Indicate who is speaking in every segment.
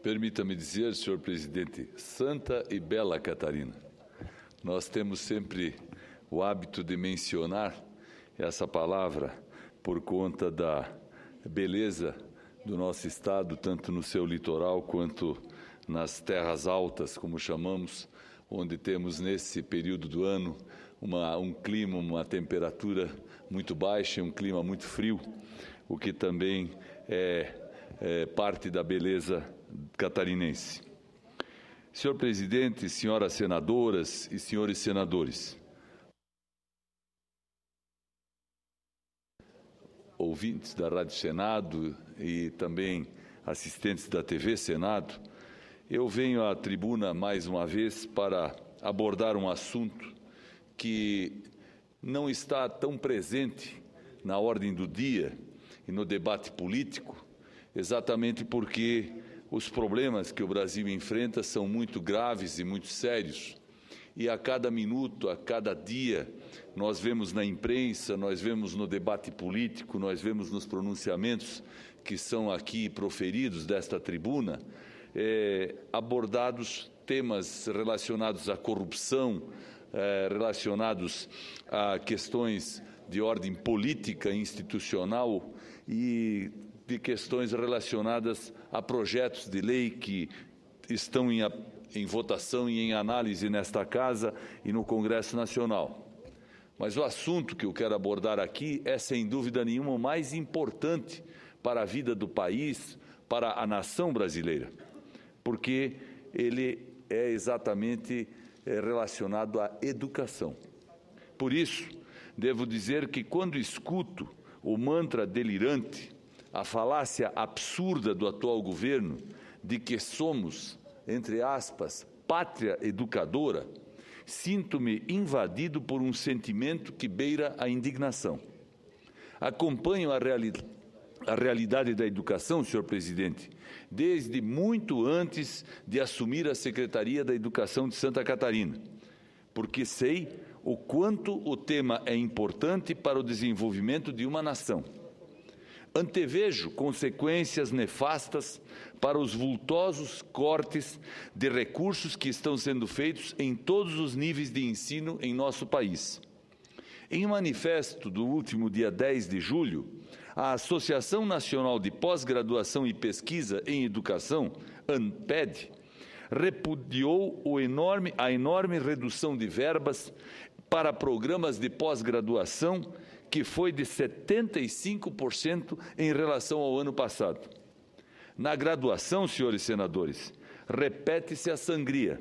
Speaker 1: Permita-me dizer, senhor presidente, Santa e Bela Catarina. Nós temos sempre o hábito de mencionar essa palavra por conta da beleza do nosso estado, tanto no seu litoral quanto nas terras altas, como chamamos, onde temos nesse período do ano um clima, uma temperatura muito baixa, um clima muito frio, o que também é parte da beleza catarinense. Senhor presidente, senhoras senadoras e senhores senadores, ouvintes da Rádio Senado e também assistentes da TV Senado, eu venho à tribuna mais uma vez para abordar um assunto que não está tão presente na ordem do dia e no debate político, exatamente porque os problemas que o Brasil enfrenta são muito graves e muito sérios. E a cada minuto, a cada dia, nós vemos na imprensa, nós vemos no debate político, nós vemos nos pronunciamentos que são aqui proferidos desta tribuna, abordados temas relacionados à corrupção, relacionados a questões de ordem política, institucional e de questões relacionadas a projetos de lei que estão em votação e em análise nesta Casa e no Congresso Nacional. Mas o assunto que eu quero abordar aqui é, sem dúvida nenhuma, o mais importante para a vida do país, para a nação brasileira, porque ele é exatamente relacionado à educação. Por isso, devo dizer que quando escuto o mantra delirante, a falácia absurda do atual governo de que somos, entre aspas, pátria educadora, sinto-me invadido por um sentimento que beira a indignação. Acompanho a realidade da educação, senhor presidente, desde muito antes de assumir a Secretaria da Educação de Santa Catarina, porque sei o quanto o tema é importante para o desenvolvimento de uma nação. Antevejo consequências nefastas para os vultosos cortes de recursos que estão sendo feitos em todos os níveis de ensino em nosso país. Em um manifesto do último dia 10 de julho, a Associação Nacional de Pós-Graduação e Pesquisa em Educação, ANPED, repudiou a enorme redução de verbas para programas de pós-graduação, que foi de 75% em relação ao ano passado. Na graduação, senhores senadores, repete-se a sangria.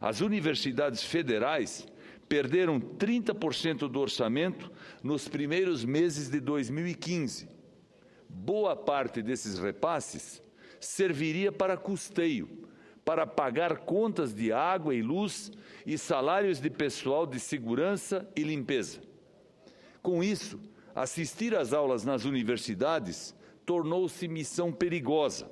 Speaker 1: As universidades federais perderam 30% do orçamento nos primeiros meses de 2015. Boa parte desses repasses serviria para custeio, para pagar contas de água e luz e salários de pessoal de segurança e limpeza. Com isso, assistir às aulas nas universidades tornou-se missão perigosa.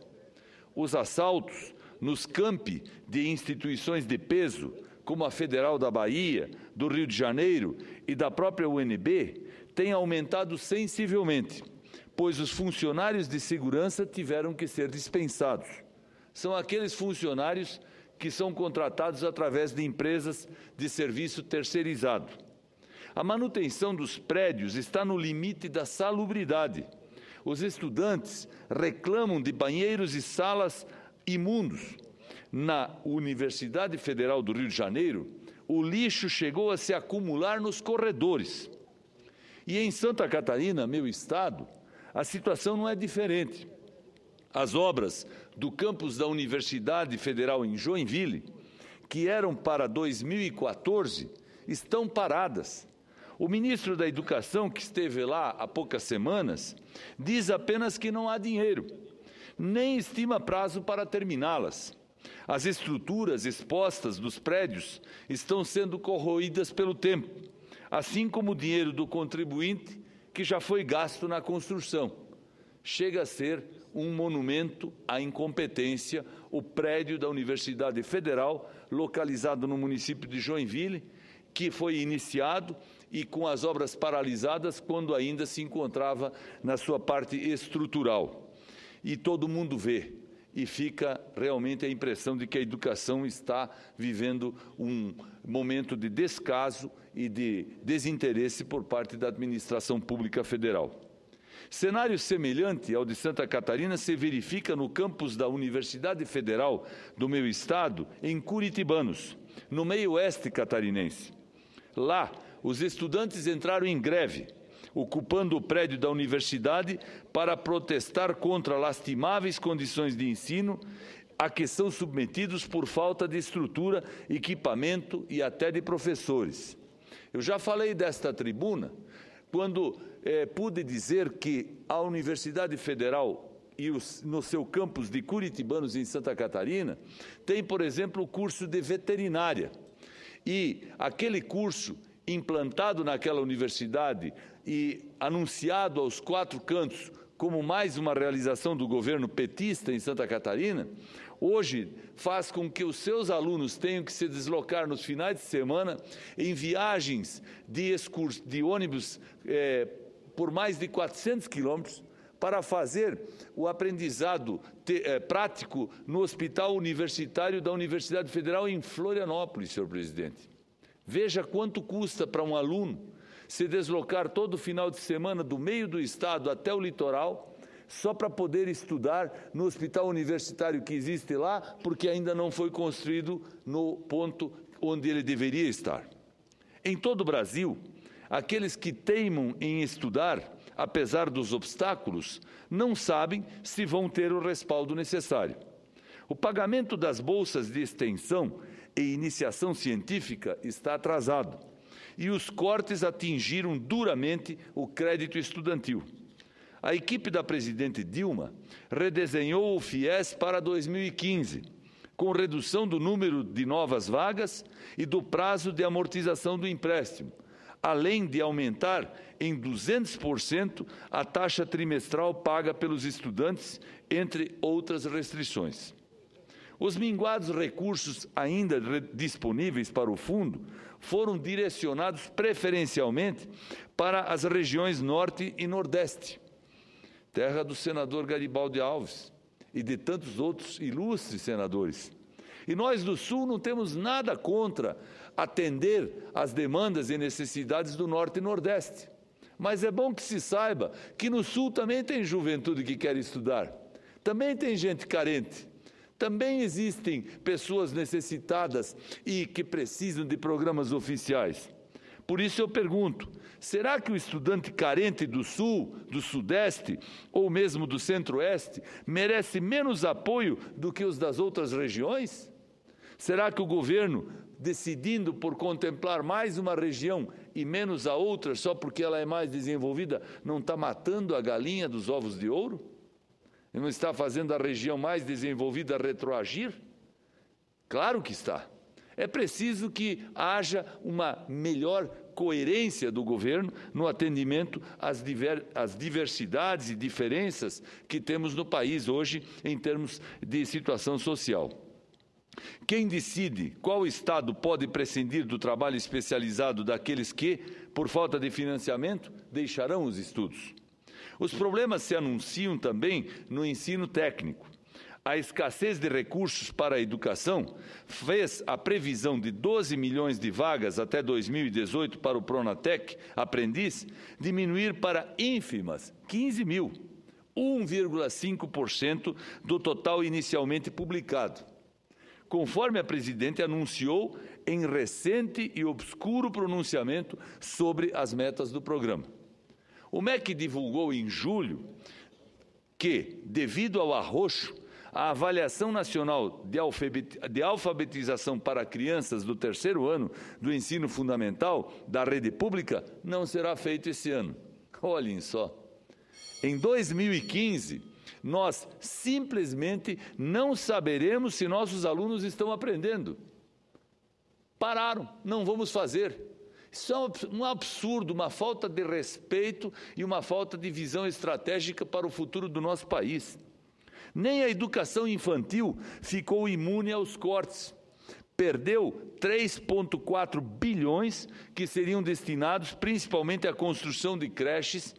Speaker 1: Os assaltos nos campi de instituições de peso, como a Federal da Bahia, do Rio de Janeiro e da própria UNB, têm aumentado sensivelmente, pois os funcionários de segurança tiveram que ser dispensados. São aqueles funcionários que são contratados através de empresas de serviço terceirizado. A manutenção dos prédios está no limite da salubridade. Os estudantes reclamam de banheiros e salas imundos. Na Universidade Federal do Rio de Janeiro, o lixo chegou a se acumular nos corredores. E em Santa Catarina, meu estado, a situação não é diferente. As obras do campus da Universidade Federal em Joinville, que eram para 2014, estão paradas. O ministro da Educação, que esteve lá há poucas semanas, diz apenas que não há dinheiro, nem estima prazo para terminá-las. As estruturas expostas dos prédios estão sendo corroídas pelo tempo, assim como o dinheiro do contribuinte que já foi gasto na construção. Chega a ser um monumento à incompetência o prédio da Universidade Federal, localizado no município de Joinville, que foi iniciado e com as obras paralisadas quando ainda se encontrava na sua parte estrutural. E todo mundo vê e fica realmente a impressão de que a educação está vivendo um momento de descaso e de desinteresse por parte da administração pública federal. Cenário semelhante ao de Santa Catarina se verifica no campus da Universidade Federal do meu estado, em Curitibanos, no meio-oeste catarinense. Lá, os estudantes entraram em greve, ocupando o prédio da universidade para protestar contra lastimáveis condições de ensino a que são submetidos por falta de estrutura, equipamento e até de professores. Eu já falei desta tribuna quando pude dizer que a Universidade Federal no seu campus de Curitibanos, em Santa Catarina, tem, por exemplo, o curso de veterinária. E aquele curso implantado naquela universidade e anunciado aos quatro cantos como mais uma realização do governo petista em Santa Catarina, hoje faz com que os seus alunos tenham que se deslocar nos finais de semana em viagens de ônibus por mais de 400 quilômetros para fazer o aprendizado prático no Hospital Universitário da Universidade Federal em Florianópolis, senhor presidente. Veja quanto custa para um aluno se deslocar todo final de semana do meio do estado até o litoral, só para poder estudar no hospital universitário que existe lá, porque ainda não foi construído no ponto onde ele deveria estar. Em todo o Brasil, aqueles que teimam em estudar, apesar dos obstáculos, não sabem se vão ter o respaldo necessário. O pagamento das bolsas de extensão e iniciação científica está atrasado, e os cortes atingiram duramente o crédito estudantil. A equipe da presidente Dilma redesenhou o FIES para 2015, com redução do número de novas vagas e do prazo de amortização do empréstimo, além de aumentar em 200% a taxa trimestral paga pelos estudantes, entre outras restrições. Os minguados recursos ainda disponíveis para o fundo foram direcionados preferencialmente para as regiões Norte e Nordeste, terra do senador Garibaldi Alves e de tantos outros ilustres senadores. E nós do Sul não temos nada contra atender às demandas e necessidades do Norte e Nordeste. Mas é bom que se saiba que no Sul também tem juventude que quer estudar, também tem gente carente. Também existem pessoas necessitadas e que precisam de programas oficiais. Por isso eu pergunto, será que o estudante carente do Sul, do Sudeste ou mesmo do Centro-Oeste merece menos apoio do que os das outras regiões? Será que o governo, decidindo por contemplar mais uma região e menos a outra só porque ela é mais desenvolvida, não está matando a galinha dos ovos de ouro? E não está fazendo a região mais desenvolvida retroagir? Claro que está. É preciso que haja uma melhor coerência do governo no atendimento às diversidades e diferenças que temos no país hoje em termos de situação social. Quem decide qual estado pode prescindir do trabalho especializado daqueles que, por falta de financiamento, deixarão os estudos? Os problemas se anunciam também no ensino técnico. A escassez de recursos para a educação fez a previsão de 12 milhões de vagas até 2018 para o Pronatec aprendiz diminuir para ínfimas 15 mil, 1,5% do total inicialmente publicado, conforme a presidente anunciou em recente e obscuro pronunciamento sobre as metas do programa. O MEC divulgou em julho que, devido ao arroxo, a avaliação nacional de alfabetização para crianças do terceiro ano do ensino fundamental da rede pública não será feito esse ano. Olhem só. Em 2015, nós simplesmente não saberemos se nossos alunos estão aprendendo. Pararam, não vamos fazer. Isso é um absurdo, uma falta de respeito e uma falta de visão estratégica para o futuro do nosso país. Nem a educação infantil ficou imune aos cortes. Perdeu 3,4 bilhões que seriam destinados principalmente à construção de creches.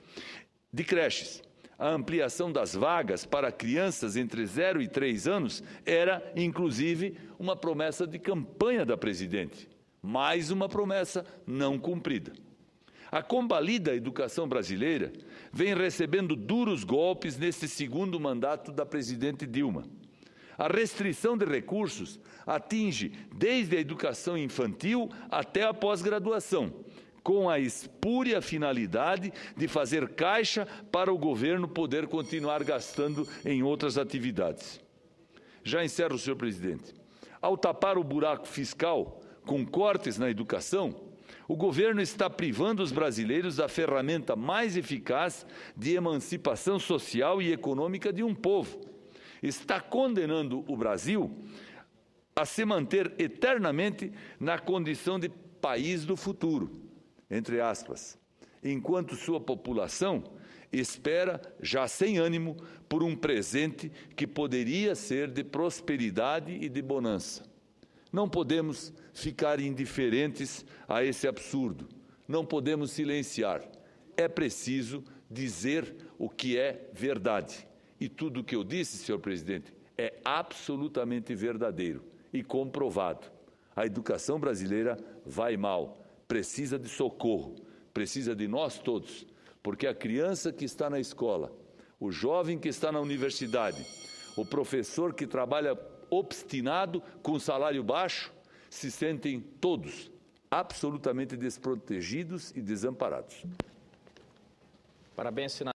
Speaker 1: A ampliação das vagas para crianças entre 0 e 3 anos era, inclusive, uma promessa de campanha da presidente. Mais uma promessa não cumprida. A combalida educação brasileira vem recebendo duros golpes neste segundo mandato da presidente Dilma. A restrição de recursos atinge desde a educação infantil até a pós-graduação, com a espúria finalidade de fazer caixa para o governo poder continuar gastando em outras atividades. Já encerro, senhor presidente. Ao tapar o buraco fiscal com cortes na educação, o governo está privando os brasileiros da ferramenta mais eficaz de emancipação social e econômica de um povo. Está condenando o Brasil a se manter eternamente na condição de país do futuro, entre aspas, enquanto sua população espera, já sem ânimo, por um presente que poderia ser de prosperidade e de bonança. Não podemos ficar indiferentes a esse absurdo, não podemos silenciar. É preciso dizer o que é verdade. E tudo o que eu disse, senhor presidente, é absolutamente verdadeiro e comprovado. A educação brasileira vai mal, precisa de socorro, precisa de nós todos, porque a criança que está na escola, o jovem que está na universidade, o professor que trabalha obstinado com salário baixo, se sentem todos absolutamente desprotegidos e desamparados.
Speaker 2: Parabéns, senador.